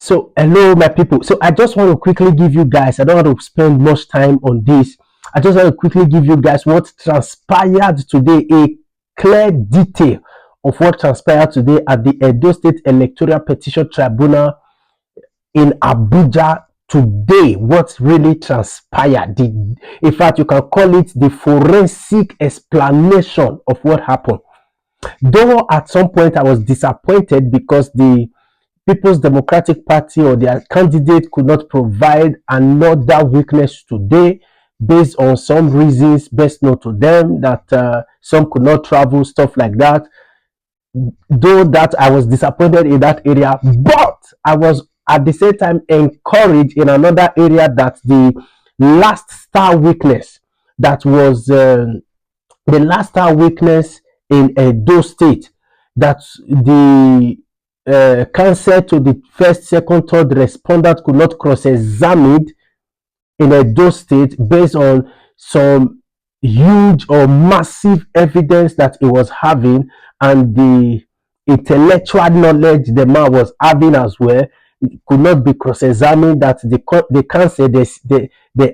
So, hello, my people. So, I just want to quickly give you guys, I don't want to spend much time on this. I just want to quickly give you guys what transpired today, a clear detail of what transpired today at the Edo State Electoral Petition Tribunal in Abuja today. What really transpired. In fact, you can call it the forensic explanation of what happened. Though at some point I was disappointed because the People's Democratic Party or their candidate could not provide another witness today based on some reasons best known to them, that some could not travel, stuff like that. Though that I was disappointed in that area, but I was at the same time encouraged in another area that the last star witness that was the last star witness in Edo State, that the Counsel to the first, second, third respondent could not cross-examine in Edo State based on some huge or massive evidence that he was having and the intellectual knowledge the man was having as well. It could not be cross-examined. That the Counsel they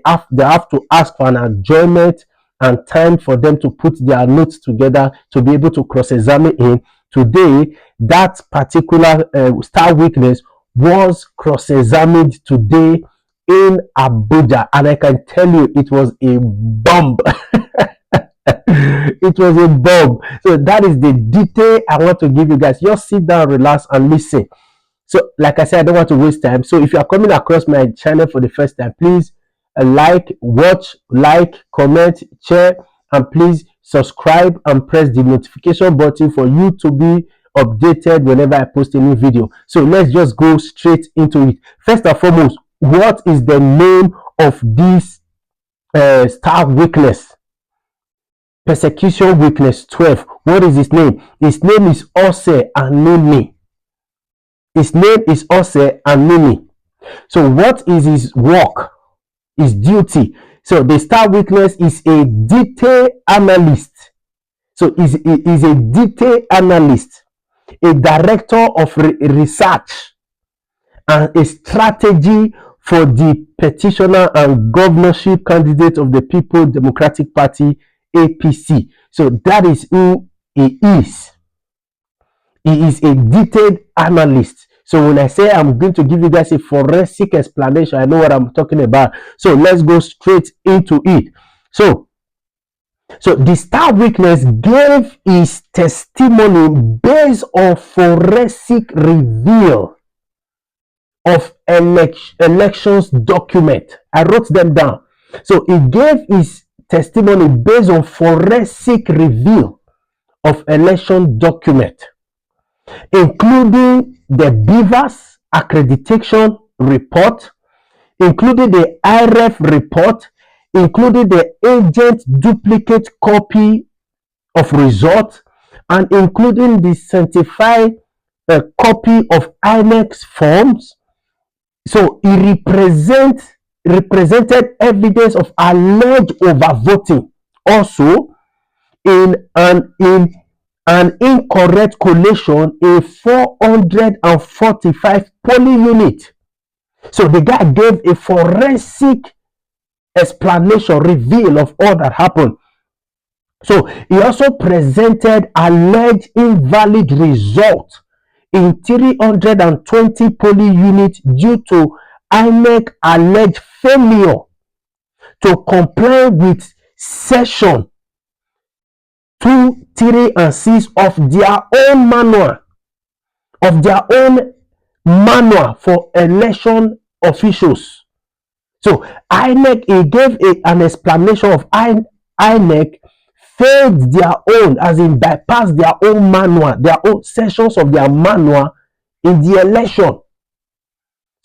have to ask for an adjournment and time for them to put their notes together to be able to cross-examine him. Today, that particular star witness was cross-examined today in Abuja, and I can tell you it was a bomb. It was a bomb. So that is the detail I want to give you guys. Just sit down, relax, and listen. So, like I said, I don't want to waste time. So, if you are coming across my channel for the first time, please watch, comment, share, and please subscribe and press the notification button for you to be updated whenever I post a new video. So let's just go straight into it. First and foremost, what is the name of this star witness? Persecution witness 12. What is his name? His name is Asue Ighodalo. His name is Asue Ighodalo. So what is his work? His duty? So the star witness is a detail analyst. So is a detail analyst, a director of research and a strategy for the petitioner and governorship candidate of the People's Democratic Party, APC. So that is who he is. He is a detailed analyst. So when I say I'm going to give you guys a forensic explanation, I know what I'm talking about. So let's go straight into it. So the star witness gave his testimony based on forensic review of elections document. I wrote them down. So he gave his testimony based on forensic review of election document, including the BVAS accreditation report, including the IRF report, including the agent duplicate copy of result, and including the certified copy of INEC forms. So he represented evidence of alleged overvoting, also in an incorrect collation in 445 polling units. So the guy gave a forensic explanation, reveal of all that happened. So he also presented alleged invalid result in 320 polling units due to INEC alleged failure to comply with section 2, 3, and 6 of their own manual for election officials. So INEC, he gave an explanation of INEC failed their own, as in bypassed their own manual, their own sections of their manual in the election.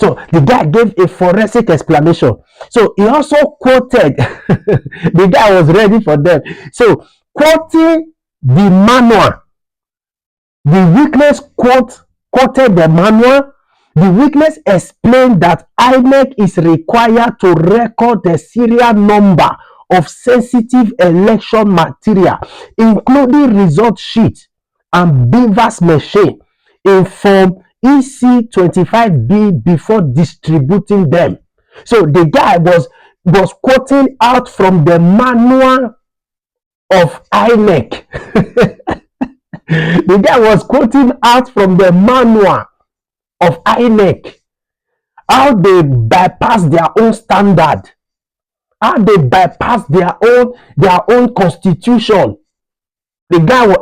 So the guy gave a forensic explanation. So he also quoted, the guy was ready for them. So quoting the manual, the witness quoted the manual. The witness explained that INEC is required to record the serial number of sensitive election material, including result sheet and BVAS machine, in Form EC 25B before distributing them. So the guy was quoting out from the manual of INEC. The guy was quoting out from the manual of INEC, how they bypass their own standard, how they bypass their own constitution. The guy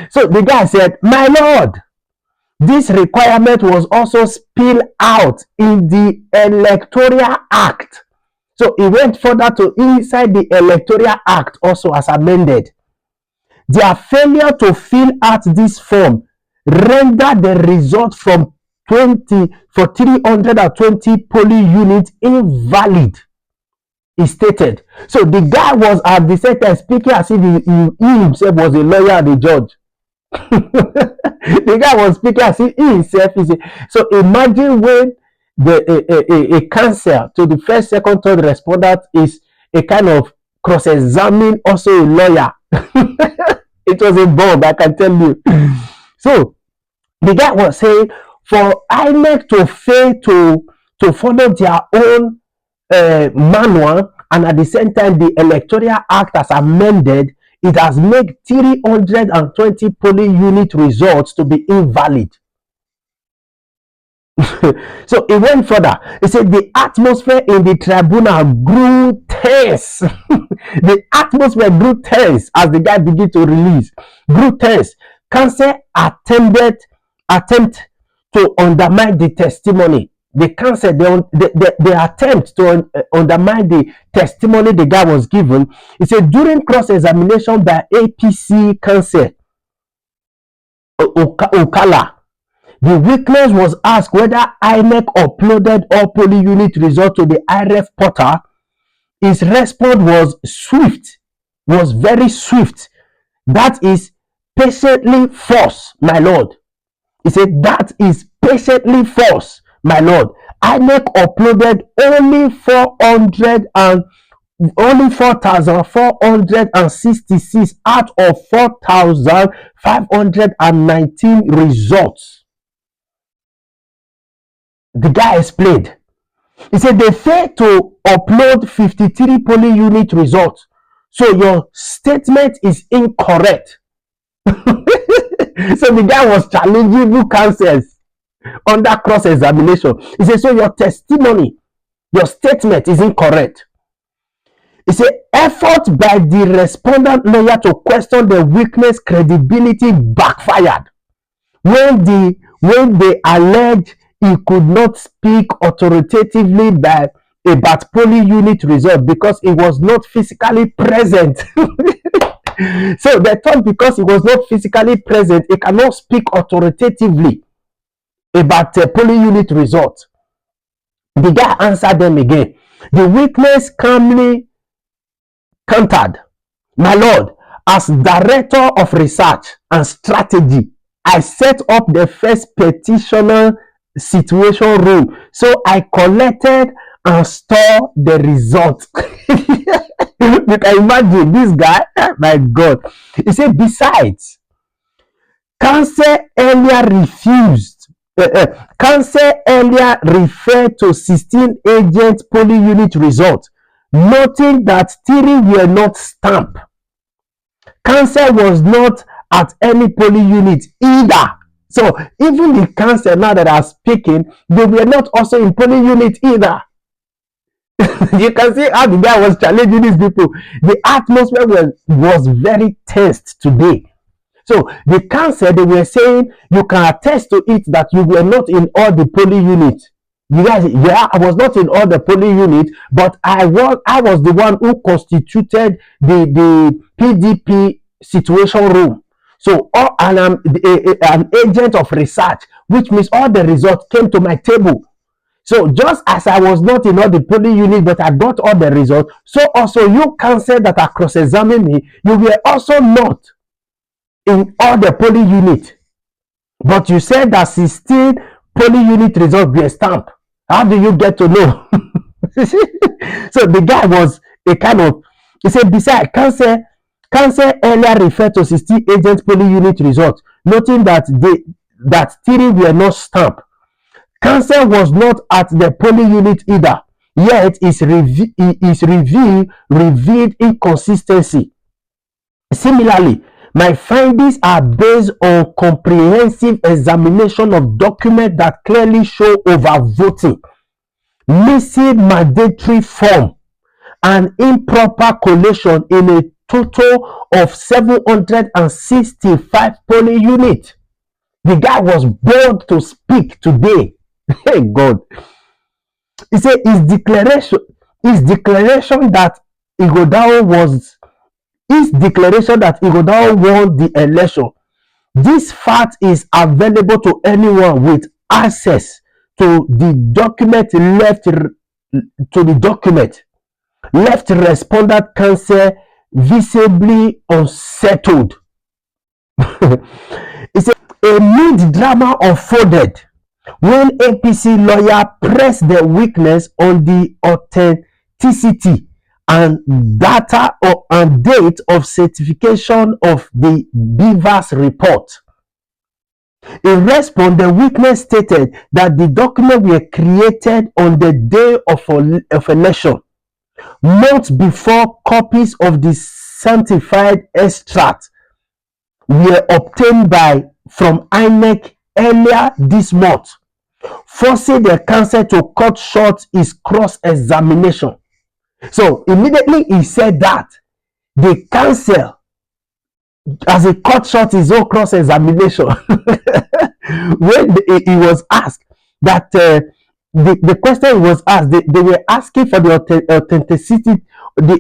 so the guy said, "My lord, this requirement was also spilled out in the Electoral Act." So he went further to inside the Electoral Act also as amended. Their failure to fill out this form render the result from 320 polling units invalid, he stated. So the guy was at the second speaking as if he himself was a lawyer and a judge. The guy was speaking as if he himself is so imagine when a counsel to the first, second, third respondent is a kind of cross-examine also a lawyer. It was a bomb, I can tell you. So the guy was saying for INEC to fail to follow their own manual, and at the same time the Electoral Act has amended, it has made 320 polling unit results to be invalid. So he went further. He said the atmosphere in the tribunal grew tense. The atmosphere grew tense as the guy began to release. Grew tense. Counsel attempt to undermine the testimony. The counsel, they attempt to undermine the testimony the guy was given. He said during cross-examination by APC counsel Okala, the witness was asked whether INEC uploaded all polling unit results to the IREF portal. His response was swift, was very swift. That is patiently false, my lord. He said that is patiently false, my lord. INEC uploaded only 4,466 out of 4,519 results. The guy explained. He said they failed to upload 53 polling unit results. So your statement is incorrect. So the guy was challenging who counsels under cross-examination. He said, so your testimony, your statement is incorrect. He said, effort by the respondent lawyer to question the witness credibility backfired when they alleged he could not speak authoritatively about polling unit result because he was not physically present. So they thought because he was not physically present, he cannot speak authoritatively about the polling unit result. The guy answered them again. The witness calmly countered, my lord, as director of research and strategy, I set up the first petitioner situation room, so I collected and stored the result. You can imagine this guy, my God. He said, besides, counsel earlier referred to 16 agent polling unit results, noting that 3 were not stamped. Counsel was not at any polling unit either. So even the counsel now that are speaking, they were not also in polling unit either. You can see how the guy was challenging these people. The atmosphere was very tense today. So the counsel, they were saying, you can attest to it that you were not in all the polling units. You guys, yeah, I was not in all the polling units, but I was the one who constituted the PDP situation room. So and I'm an agent of research, which means all the results came to my table. So just as I was not in all the polling units, but I got all the results, so also you counsel that are cross-examining me, you were also not in all the polling units. But you said that 16 polling unit results were stamped. How do you get to know? So the guy was a kind of, he said, besides, counsel earlier referred to 16 agent polling unit results, noting that that 3 were not stamped. Counsel was not at the polling unit either, yet is revealed inconsistency. Similarly, my findings are based on comprehensive examination of documents that clearly show overvoting, missing mandatory form, and improper collation in a total of 765 polling units. The guy was bold to speak today. Hey God. He said his declaration that Ighodalo won the election. This fact is available to anyone with access to the document left respondent counsel visibly unsettled. He said a mid-drama unfolded when APC lawyer pressed the witness on the authenticity and data and date of certification of the BVAS report. In response, the witness stated that the documents were created on the day of election, months before copies of the sanctified extract were obtained from INEC earlier this month, forcing the counsel to cut short his cross-examination. So immediately he said that the counsel, as he cut short his own cross-examination, when he was asked that the question was asked, they were asking for the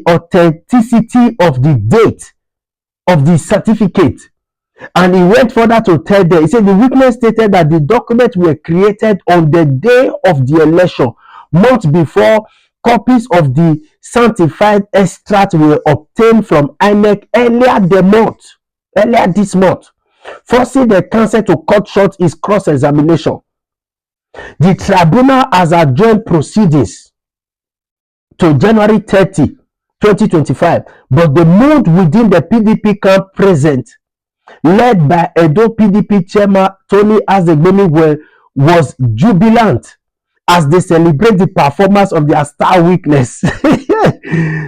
authenticity of the date of the certificate. And he went further to tell them, he said the witness stated that the documents were created on the day of the election, months before copies of the sanctified extract were obtained from INEC earlier this month, forcing the counsel to cut short his cross-examination. The tribunal has adjourned proceedings to January 30, 2025, but the mood within the PDP camp present, led by Edo PDP chairman Tony Azegbemi, was jubilant as they celebrate the performance of their star witness.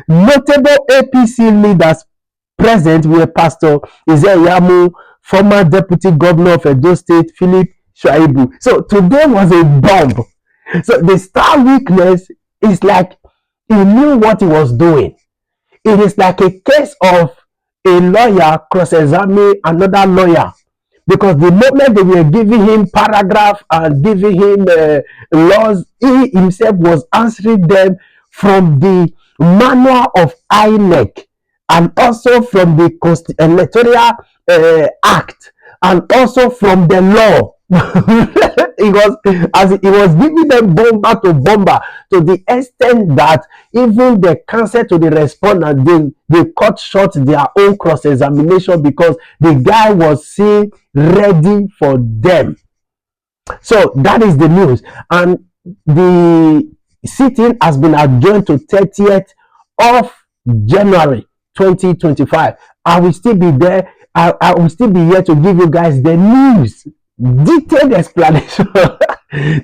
Notable APC leaders present were Pastor Izeyamu, former deputy governor of Edo State, Philip Shaibu. So today was a bomb. So the star witness is like he knew what he was doing. It is like a case of a lawyer cross-examining another lawyer, because the moment they were giving him paragraph and giving him laws, he himself was answering them from the manual of INEC and also from the electoral act and also from the law. He was giving them bomber to bomber, to the extent that even the counsel to the respondent, they cut short their own cross-examination because the guy was seen ready for them. So that is the news, and the sitting has been adjourned to 30th of January 2025. I will still be there. I will still be here to give you guys the news, detailed explanation.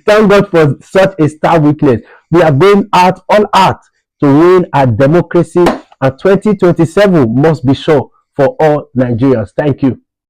Thank God for such a star witness. We are going out all out to win our democracy, and 2027 must be sure for all Nigerians. Thank you.